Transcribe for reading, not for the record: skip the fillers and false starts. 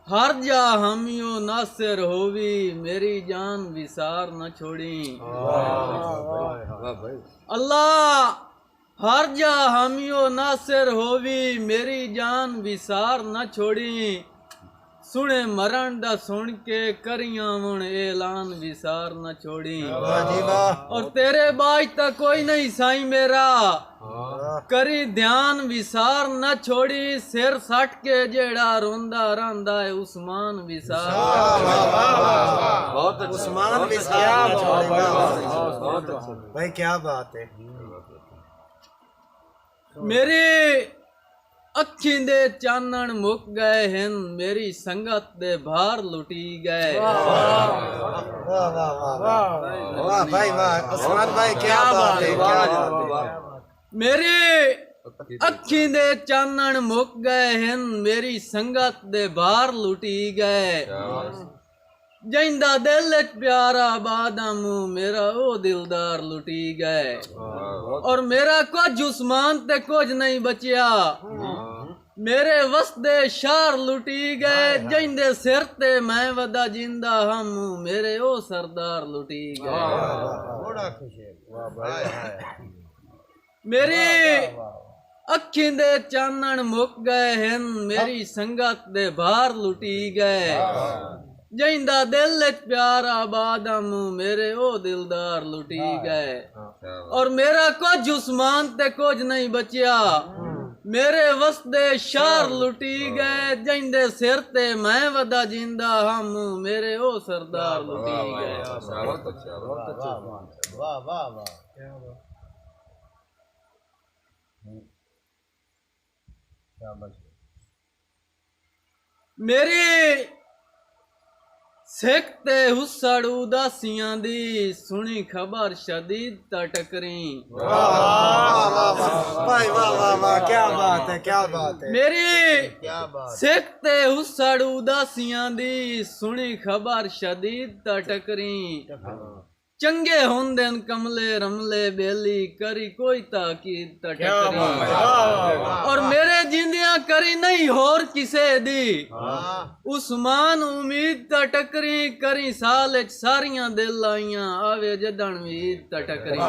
हर जा हमियो नासिर होवी मेरी जान विसार न छोड़ी। अल्लाह हर जा हमियो नासिर होवी मेरी जान विसार न छोड़ी। सुने मरण दा सुन के करियां मुन ऐलान विसार न छोड़ी। और तेरे बाज तक कोई नहीं साईं मेरा करी ध्यान विसार न छोड़ी। सिर सट के जेड़ा रोंदा रंदा है उस्मान विसार उस्मान विसार भाई क्या बात है। मेरी अखी दे चानन मुक गए हैं मेरी संगत दे भार लुटी गए। वाह भाई वाह उस्मान भाई क्या बात है क्या बात है। मेरी अखी दे चानन मुक गए हैं मेरी संगत दे भार लुटी गए। जिंदा दिल प्यारा बादामू मेरा ओ दिलदार लुटी गए। और मेरा कुछ उस्मान ते कुछ नहीं बचिया मेरे वसदे शार लुटी गए। जिंदे सिर ते मैं वदा जिंदा हम मेरे ओ सरदार लुटी गए। मेरी अखी दे चानन मुक गए हैं मेरी संगत दे भार लुटी गए। जिंदा दिल प्यारा बादम मेरे ओ दिलदार लुटी गए। और मेरा कुछ उस्मान ते कुछ नहीं बचिया मेरे वसदे शार लुटी गए। जिंदे सिर ते मैं वदा जिंदा हम मेरे ओ सरदार लुटी गए। वाह वाह वाह मेरी सिख ते हुसड़ उदासियां दी सुनी खबर शदीद टकरी। भाई वाह वाह वाह क्या बात है क्या बात है। मेरी सिख ते हुसड़ उदासियां दी सुनी खबर शदीद टकरी। चंगे होंदे कमले रमले बेली करी कोई ताकीद टकरी। और मेरे जिंदियां करी नहीं होर किसे दी उस्मान उम्मीद टकरी। करी साल सारियां दिल आइयां आवे जदन वीद टकरी।